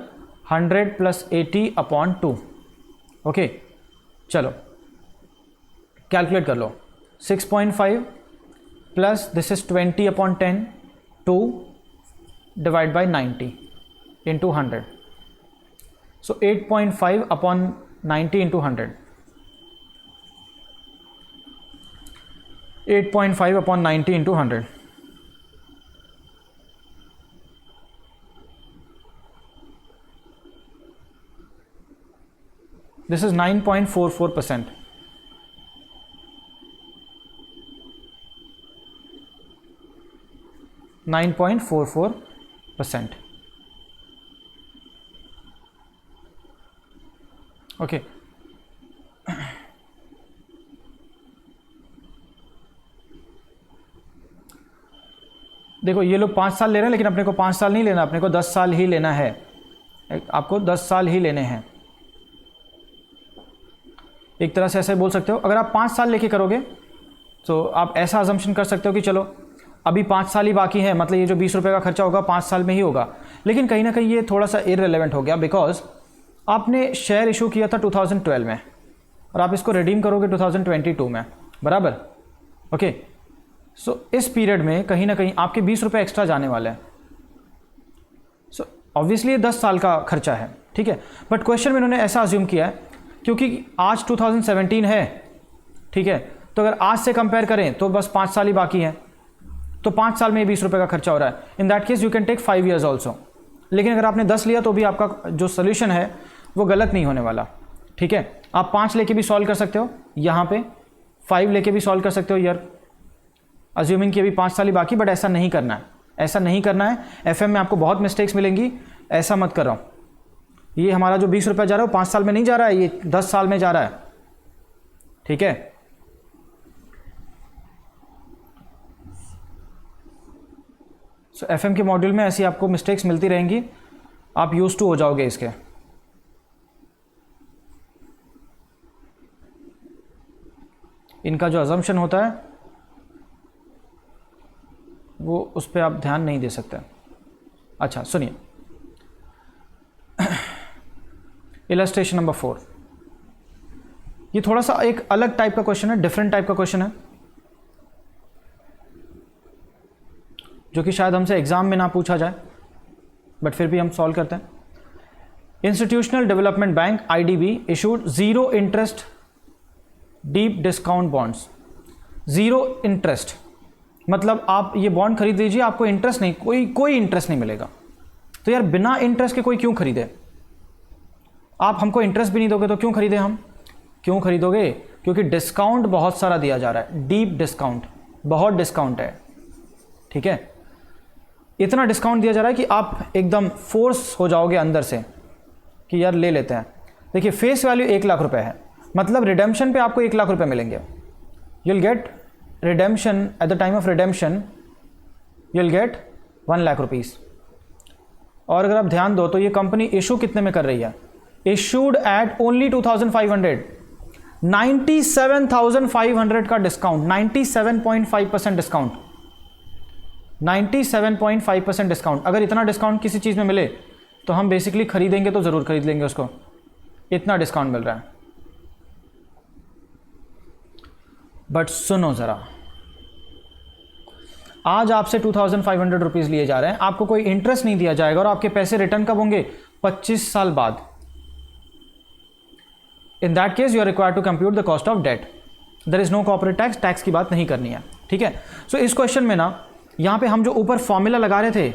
100 plus 80 upon 2. Okay, चलो कैलकुलेट कर लो. 6.5 plus this is 20 upon 10, 2 divide by 90 into 100. So 8.5 upon 90 into 100. 8.5 upon 90 into 100. This is 9.44%. 9.44%. Okay. देखो ये लोग 5 साल ले रहे हैं, लेकिन अपने को 5 साल नहीं लेना, अपने को 10 साल ही लेना है. आपको 10 साल ही लेने हैं. एक तरह से ऐसे बोल सकते हो. अगर आप 5 साल लेके करोगे तो आप ऐसा अजम्पशन कर सकते हो कि चलो अभी 5 साल ही बाकी है, मतलब ये जो 20 रुपये का खर्चा होगा 5 साल में ही होगा. लेकिन कहीं ना कहीं ये थोड़ा सा इररिलेवेंट हो गया, बिकॉज आपने शेयर इशू किया था 2012 में और आप इसको रिडीम करोगे 2022 में, बराबर. ओके, सो इस पीरियड में कहीं ना कहीं आपके 20 रुपये एक्स्ट्रा जाने वाले हैं. सो ऑब्वियसली ये 10 साल का खर्चा है, ठीक है. बट क्वेश्चन में इन्होंने ऐसा अज्यूम किया है क्योंकि आज 2017 है, ठीक है, तो अगर आज से कंपेयर करें तो बस 5 साल ही बाकी हैं, तो 5 साल में 20 रुपये का खर्चा हो रहा है. In that case you can take 5 years also. लेकिन अगर आपने 10 लिया तो भी आपका जो सोल्यूशन है वो गलत नहीं होने वाला, ठीक है. आप 5 लेके भी सॉल्व कर सकते हो, यहाँ पे 5 लेके भी सॉल्व कर सकते हो ईयर, अज्यूमिंग कि अभी 5 साल ही बाकी. बट ऐसा नहीं करना है, ऐसा नहीं करना है. एफएम में आपको बहुत मिस्टेक्स मिलेंगी, ऐसा मत कर रहा हूँ. ये हमारा जो 20 रुपये जा रहा है वो 5 साल में नहीं जा रहा है, ये 10 साल में जा रहा है, ठीक है. सो एफएम के मॉड्यूल में ऐसी आपको मिस्टेक्स मिलती रहेंगी, आप यूज टू हो जाओगे इसके. इनका जो अजम्पशन होता है वो उस पर आप ध्यान नहीं दे सकते। अच्छा सुनिए, इलस्ट्रेशन नंबर 4, ये थोड़ा सा एक अलग टाइप का क्वेश्चन है, डिफरेंट टाइप का क्वेश्चन है, जो कि शायद हमसे एग्जाम में ना पूछा जाए, बट फिर भी हम सॉल्व करते हैं। Institutional development bank IDB issued 0 interest deep discount bonds. 0 interest मतलब आप ये बॉन्ड खरीद लीजिए, आपको इंटरेस्ट नहीं, कोई इंटरेस्ट नहीं मिलेगा। तो यार बिना इंटरेस्ट के कोई क्यों खरीदे? आप हमको इंटरेस्ट भी नहीं दोगे तो क्यों खरीदे हम? क्यों खरीदोगे? क्योंकि डिस्काउंट बहुत सारा दिया जा रहा है, डीप डिस्काउंट, बहुत डिस्काउंट है, ठीक है। इतना डिस्काउंट दिया जा रहा है कि आप एकदम फोर्स हो जाओगे अंदर से कि यार ले लेते हैं। देखिए फेस वैल्यू 1 लाख रुपए है, मतलब रिडेम्पशन पे आपको 1 लाख रुपए मिलेंगे। You will gate redemption at the time of redemption, you will gate 1 lakh rupees. और अगर आप ध्यान दो तो ये कंपनी इशू कितने में कर रही है? इशूड एट ओनली 2500, 97,500 का डिस्काउंट, 97.5% डिस्काउंट, 97.5% डिस्काउंट। अगर इतना डिस्काउंट किसी चीज़ में मिले तो हम बेसिकली खरीदेंगे तो ज़रूर खरीद लेंगे उसको, इतना डिस्काउंट मिल रहा है। बट सुनो ज़रा, आज आपसे 2500 रुपीज़ लिए जा रहे हैं, आपको कोई इंटरेस्ट नहीं दिया जाएगा और आपके पैसे रिटर्न कब होंगे? 25 साल बाद। In that case you are required to compute the cost of debt. There is no corporate tax, tax की बात नहीं करनी है, ठीक है। सो इस क्वेश्चन में ना यहाँ पे हम जो ऊपर फॉर्मूला लगा रहे थे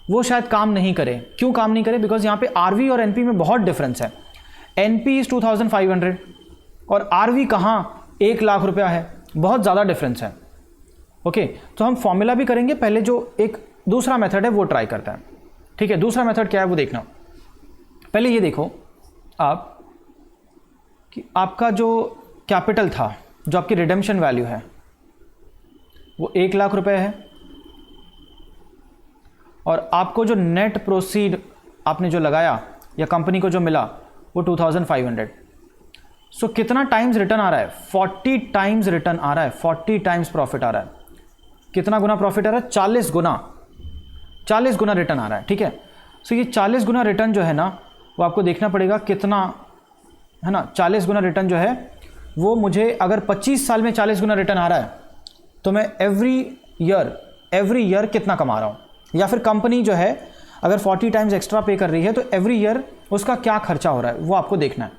वो शायद काम नहीं करे। क्यों काम नहीं करे? बिकॉज यहाँ पे आरवी और एनपी में बहुत डिफरेंस है। एनपी इज 2500 और आरवी कहाँ 1 लाख रुपया है, बहुत ज़्यादा डिफरेंस है। ओके तो हम फॉर्मूला भी करेंगे, पहले जो एक दूसरा मेथड है वो ट्राई करते हैं, ठीक है। दूसरा मेथड क्या है वो देखना। पहले ये देखो आप कि आपका जो कैपिटल था, जो आपकी रिडेम्पशन वैल्यू है वो 1 लाख रुपए है और आपको जो नेट प्रोसीड आपने जो लगाया या कंपनी को जो मिला वो 2500। सो कितना टाइम्स रिटर्न आ रहा है? 40 टाइम्स रिटर्न आ रहा है, 40 टाइम्स प्रॉफिट आ रहा है। कितना गुना प्रॉफिट आ रहा है? 40 गुना रिटर्न आ रहा है, ठीक है। सो ये 40 गुना रिटर्न जो है ना वो आपको देखना पड़ेगा कितना है ना। 40 गुना रिटर्न जो है वो मुझे अगर 25 साल में 40 गुना रिटर्न आ रहा है तो मैं एवरी ईयर कितना कमा रहा हूँ, या फिर कंपनी जो है अगर 40 टाइम्स एक्स्ट्रा पे कर रही है तो एवरी ईयर उसका क्या खर्चा हो रहा है वो आपको देखना है,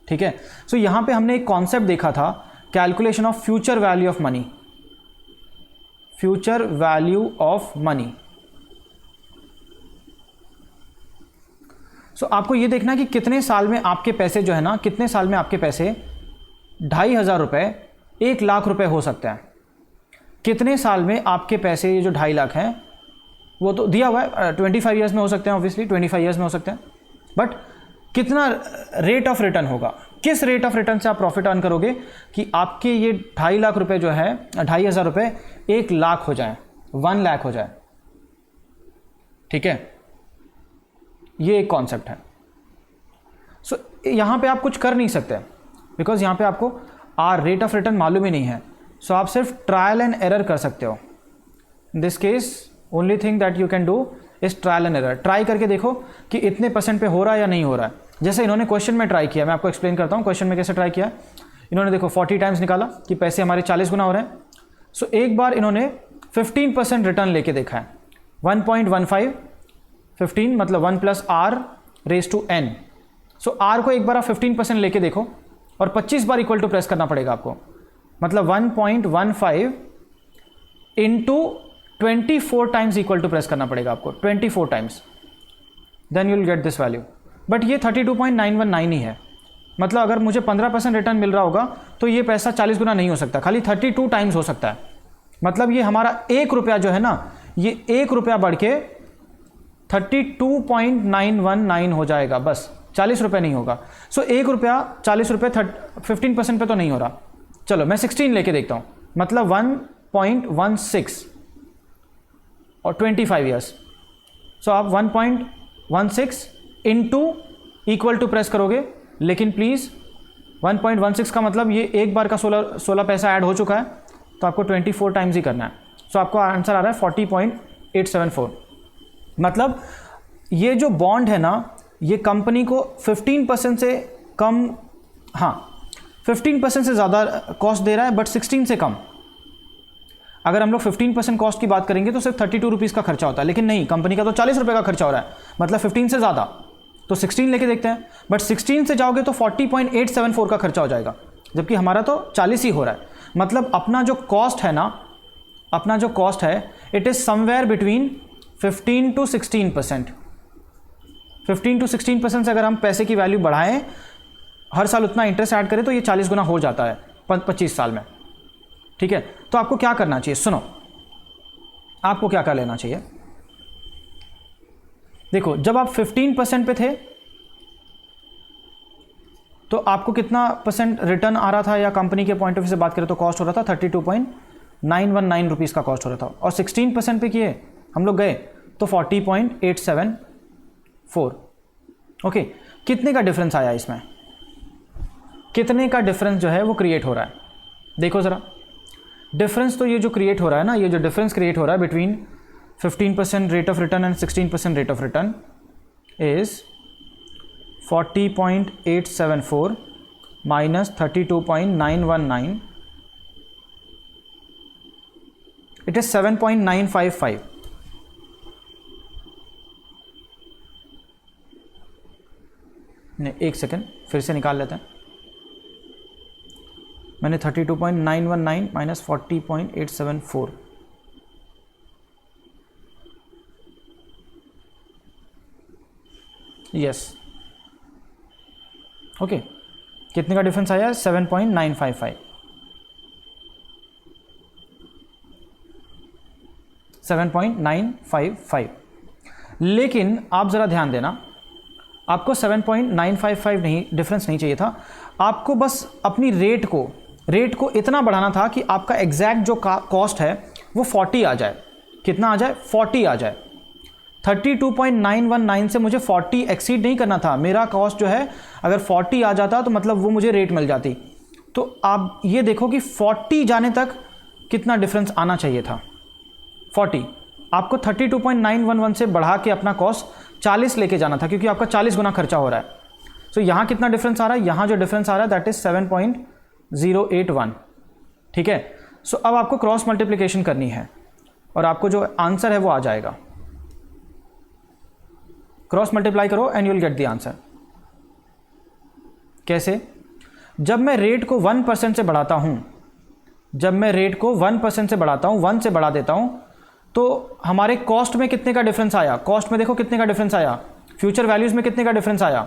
ठीक है। सो यहाँ पे हमने एक कॉन्सेप्ट देखा था, calculation of future value of money, future value of money. So आपको ये देखना है कि कितने साल में आपके पैसे जो है ना, कितने साल में आपके पैसे 2500 रुपये 1 लाख रुपए हो सकते हैं। कितने साल में आपके पैसे ये जो 2.5 लाख हैं वो तो दिया हुआ है, 25 ईयर्स में हो सकते हैं, ऑब्वियसली 25 ईयर्स में हो सकते हैं, बट कितना रेट ऑफ रिटर्न होगा, किस रेट ऑफ रिटर्न से आप प्रॉफिट अर्न करोगे कि आपके ये 2.5 लाख रुपए जो है 2500 रुपये 1 लाख हो जाए, 1 लाख हो जाए, ठीक है। ये एक कॉन्सेप्ट है। सो यहाँ पे आप कुछ कर नहीं सकते बिकॉज यहाँ पे आपको रेट ऑफ रिटर्न मालूम ही नहीं है। सो आप सिर्फ ट्रायल एंड एरर कर सकते हो। In this case only thing that you can do is trial and error. Try करके देखो कि इतने % पे हो रहा है या नहीं हो रहा है। जैसे इन्होंने क्वेश्चन में ट्राई किया, मैं आपको एक्सप्लेन करता हूँ क्वेश्चन में कैसे ट्राई किया। इन्होंने देखो 40 टाइम्स निकाला कि पैसे हमारे 40 गुना हो रहे हैं। सो एक बार इन्होंने 15% रिटर्न लेके देखा है, 1.15, 15 मतलब 1 + r⁻n। सो r को एक बार आप 15% लेके देखो और 25 बार इक्वल टू प्रेस करना पड़ेगा आपको, मतलब 1.15 into 24 times equal to press करना पड़ेगा आपको, 24 times, then you will get this value. But ये 32.919 ही है, मतलब अगर मुझे 15% रिटर्न मिल रहा होगा तो ये पैसा 40 गुना नहीं हो सकता, खाली 32 टाइम्स हो सकता है। मतलब ये हमारा 1 रुपया जो है ना, ये 1 रुपया बढ़ के 32.919 हो जाएगा, बस 40 रुपये नहीं होगा। सो 1 रुपया 40 रुपये 15% पे तो नहीं हो रहा। चलो मैं 16 लेके देखता हूँ, मतलब 1.16 और 25 ईयर्स। सो आप 1.16 इंटू इक्वल टू प्रेस करोगे, लेकिन प्लीज़ 1.16 का मतलब ये एक बार का 16 पैसा ऐड हो चुका है, तो आपको 24 टाइम्स ही करना है। सो आपको आंसर आ रहा है 40.874। मतलब ये जो बॉन्ड है ना, ये कंपनी को 15% से कम, हाँ 15% से ज़्यादा कॉस्ट दे रहा है, बट 16 से कम। अगर हम लोग 15% कॉस्ट की बात करेंगे तो सिर्फ 32 रुपीज़ का खर्चा होता है, लेकिन नहीं, कंपनी का तो 40 रुपये का खर्चा हो रहा है, मतलब 15 से ज़्यादा। तो 16 लेके देखते हैं, बट 16 से जाओगे तो 40.874 का खर्चा हो जाएगा, जबकि हमारा तो 40 ही हो रहा है। मतलब अपना जो कॉस्ट है ना, अपना जो कॉस्ट है, it is somewhere between 15 to 16%। 15 to 16% से अगर हम पैसे की वैल्यू बढ़ाएं, हर साल उतना इंटरेस्ट ऐड करें, तो ये 40 गुना हो जाता है 25 साल में। ठीक है, तो आपको क्या करना चाहिए, सुनो, आपको क्या क्या लेना चाहिए। देखो, जब आप 15% पे थे तो आपको कितना परसेंट रिटर्न आ रहा था, या कंपनी के पॉइंट ऑफ व्यू से बात करें तो कॉस्ट हो रहा था 32.919 रुपीज़ का कॉस्ट हो रहा था, और 16% पे किए हम लोग गए तो 40.874। ओके, कितने का डिफरेंस आया इसमें, कितने का डिफरेंस जो है वो क्रिएट हो रहा है, देखो ज़रा डिफरेंस। तो ये जो क्रिएट हो रहा है ना, ये जो डिफरेंस क्रिएट हो रहा है between 15% rate of return and 16% rate of return is 40.874 minus 32.919, it is 7.955। नहीं, एक सेकेंड फिर से निकाल लेते हैं। मैंने 32.919 माइनस 40.874, यस, ओके, कितने का डिफरेंस आया, 7.955, 7.955। लेकिन आप ज़रा ध्यान देना, आपको 7.955 नहीं डिफरेंस नहीं चाहिए था, आपको बस अपनी रेट को इतना बढ़ाना था कि आपका एग्जैक्ट जो कॉस्ट है वो 40 आ जाए। कितना आ जाए, 40 आ जाए। 32.919 से मुझे 40 एक्सीड नहीं करना था, मेरा कॉस्ट जो है अगर 40 आ जाता तो मतलब वो मुझे रेट मिल जाती। तो आप ये देखो कि 40 जाने तक कितना डिफरेंस आना चाहिए था, 40। आपको 32.911 से बढ़ा के अपना कॉस्ट 40 लेके जाना था, क्योंकि आपका 40 गुना खर्चा हो रहा है। तो यहाँ कितना डिफरेंस आ रहा है, यहाँ जो डिफरेंस आ रहा है दैट इज 7.081। ठीक है, सो अब आपको क्रॉस मल्टीप्लिकेशन करनी है और आपको जो आंसर है वो आ जाएगा। क्रॉस मल्टीप्लाई करो and you will get the answer. कैसे, जब मैं रेट को 1% से बढ़ाता हूं, जब मैं रेट को 1% से बढ़ाता हूं, 1 से बढ़ा देता हूं, तो हमारे कॉस्ट में कितने का डिफरेंस आया, कॉस्ट में देखो कितने का डिफरेंस आया, फ्यूचर वैल्यूज में कितने का डिफरेंस आया,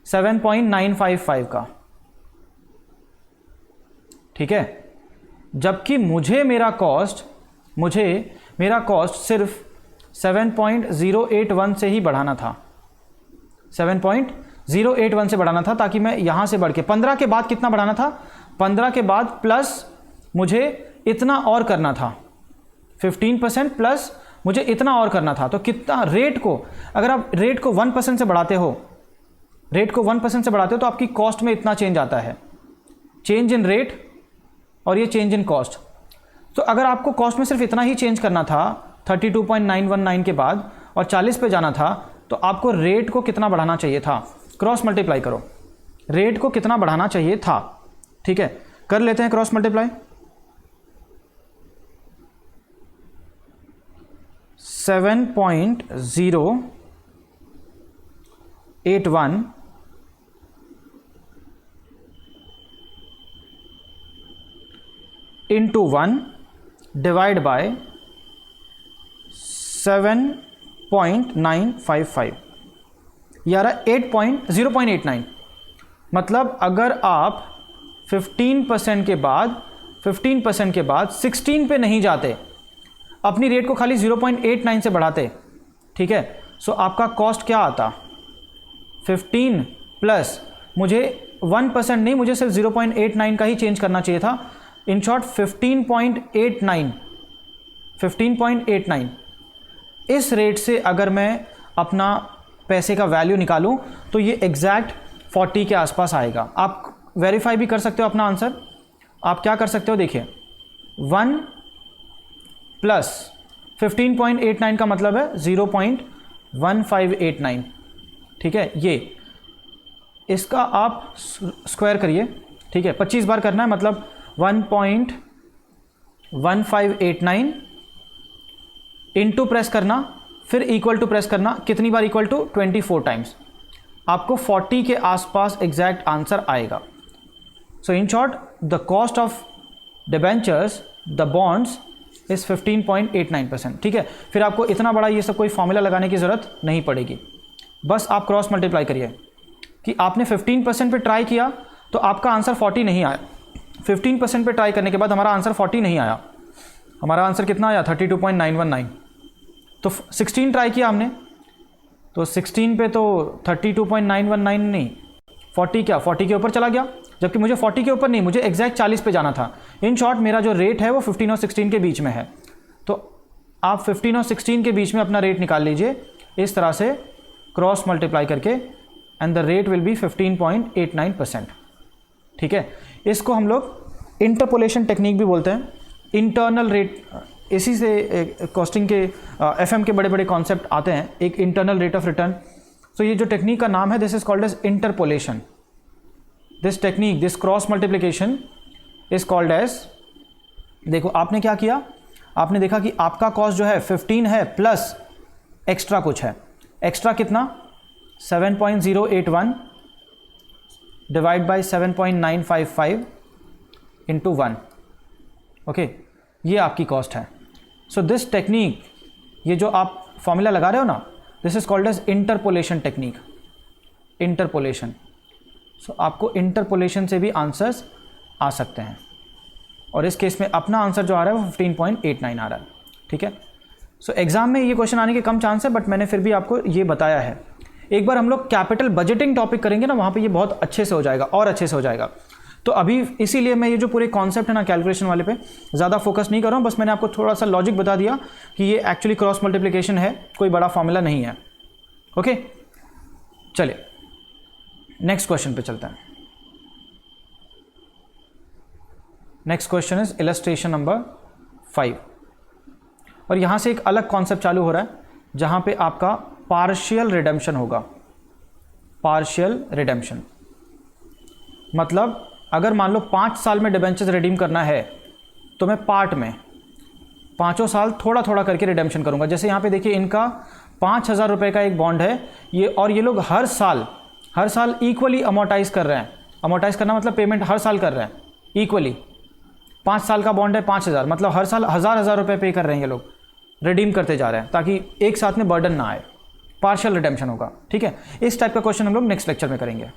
7.955 का। ठीक है, जबकि मुझे मेरा कॉस्ट सिर्फ 7.081 से ही बढ़ाना था, 7.081 से बढ़ाना था, ताकि मैं यहां से बढ़ के 15 के बाद कितना बढ़ाना था, 15 के बाद प्लस मुझे इतना और करना था, 15% प्लस मुझे इतना और करना था। तो कितना रेट को, अगर आप रेट को 1% से बढ़ाते हो, रेट को 1% से बढ़ाते हो तो आपकी कॉस्ट में इतना चेंज आता है, चेंज इन रेट और ये चेंज इन कॉस्ट। तो अगर आपको कॉस्ट में सिर्फ इतना ही चेंज करना था 32.919 के बाद और 40 पे जाना था, तो आपको रेट को कितना बढ़ाना चाहिए था, क्रॉस मल्टीप्लाई करो, रेट को कितना बढ़ाना चाहिए था। ठीक है, कर लेते हैं cross multiply. 7.081 into 1 divide by 7.955, यार 0.89। मतलब अगर आप 15% के बाद 16 पे नहीं जाते, अपनी रेट को खाली 0.89 से बढ़ाते, ठीक है, सो आपका कॉस्ट क्या आता, 15 प्लस मुझे 1% नहीं, मुझे सिर्फ 0.89 का ही चेंज करना चाहिए था। इन शॉर्ट 15.89 इस रेट से अगर मैं अपना पैसे का वैल्यू निकालूं तो ये एग्जैक्ट 40 के आसपास आएगा। वेरीफाई भी कर सकते हो अपना आंसर। आप क्या कर सकते हो, देखिए 1 प्लस 15.89 का मतलब है 0.1589, ठीक है। ये इसका आप स्क्वायर करिए, ठीक है, 25 बार करना है, मतलब 1.1589 इनटू प्रेस करना, फिर इक्वल टू प्रेस करना, कितनी बार, इक्वल टू 24 टाइम्स। आपको 40 के आसपास एग्जैक्ट आंसर आएगा। So in short the cost of debentures, the bonds is 15.89%, ठीक है। फिर आपको इतना बड़ा ये सब कोई फॉर्मूला लगाने की ज़रूरत नहीं पड़ेगी, बस आप क्रॉस मल्टीप्लाई करिए कि आपने 15% पे ट्राई किया तो आपका आंसर 40 नहीं आया। 15% पे ट्राई करने के बाद हमारा आंसर 40 नहीं आया, हमारा आंसर कितना आया, 32.919। तो 16 ट्राई किया हमने, तो 16 पे तो 32.919 नहीं, 40 क्या, 40 के ऊपर चला गया, जबकि मुझे 40 के ऊपर नहीं, मुझे एग्जैक्ट 40 पे जाना था। इन शॉर्ट मेरा जो रेट है वो 15 और 16 के बीच में है। तो आप 15 और 16 के बीच में अपना रेट निकाल लीजिए इस तरह से क्रॉस मल्टीप्लाई करके, and the rate will be 15.89%, ठीक है। इसको हम लोग इंटरपोलेशन टेक्निक भी बोलते हैं, इंटरनल रेट। इसी से कॉस्टिंग के एफएम के बड़े बड़े कॉन्सेप्ट आते हैं, एक internal rate of return. So ये जो टेक्निक का नाम है, this is called as interpolation. This technique, this cross multiplication is called as, देखो आपने क्या किया, आपने देखा कि आपका कॉस्ट जो है 15 है प्लस एक्स्ट्रा कुछ है। एक्स्ट्रा कितना, 7.081 डिवाइड बाई 7.955 इंटू 1, ओके, ये आपकी कॉस्ट है। सो दिस टेक्निक, ये जो आप फॉर्मूला लगा रहे हो ना, this is called as interpolation technique, interpolation. So आपको इंटरपोलेशन से भी आंसर्स आ सकते हैं, और इस केस में अपना आंसर जो आ रहा है वो 15.89 आ रहा है, ठीक है। सो एग्जाम में ये क्वेश्चन आने के कम चांस है, बट मैंने फिर भी आपको ये बताया है। एक बार हम लोग कैपिटल बजटिंग टॉपिक करेंगे ना, वहाँ पे ये बहुत अच्छे से हो जाएगा, और अच्छे से हो जाएगा। तो अभी इसीलिए मैं ये जो पूरे कॉन्सेप्ट है ना कैलकुलेशन वाले पे ज़्यादा फोकस नहीं कर रहा हूँ, बस मैंने आपको थोड़ा सा लॉजिक बता दिया कि ये एक्चुअली क्रॉस मल्टीप्लिकेशन है, कोई बड़ा फॉर्मूला नहीं है, ओके। चलिए नेक्स्ट क्वेश्चन पे चलते हैं। Next question is illustration number 5, और यहाँ से एक अलग कॉन्सेप्ट चालू हो रहा है, जहाँ पे आपका पार्शियल रिडेम्पशन होगा। पार्शियल रिडेम्पशन मतलब अगर मान लो 5 साल में डिबेंचर्स रिडीम करना है, तो मैं पार्ट में 5 साल थोड़ा थोड़ा करके रिडेम्पशन करूंगा। जैसे यहाँ पे देखिए, इनका 5,000 रुपये का एक बॉन्ड है ये, और ये लोग हर साल इक्वली अमोर्टाइज कर रहे हैं। अमोर्टाइज करना मतलब पेमेंट हर साल कर रहे हैं इक्वली। 5 साल का बॉन्ड है, 5,000, मतलब हर साल 1,000 रुपये पे कर रहे हैं ये लोग, रिडीम करते जा रहे हैं, ताकि एक साथ में बर्डन ना आए। पार्शियल रिडेम्पशन होगा, ठीक है। इस टाइप का क्वेश्चन हम लोग नेक्स्ट लेक्चर में करेंगे।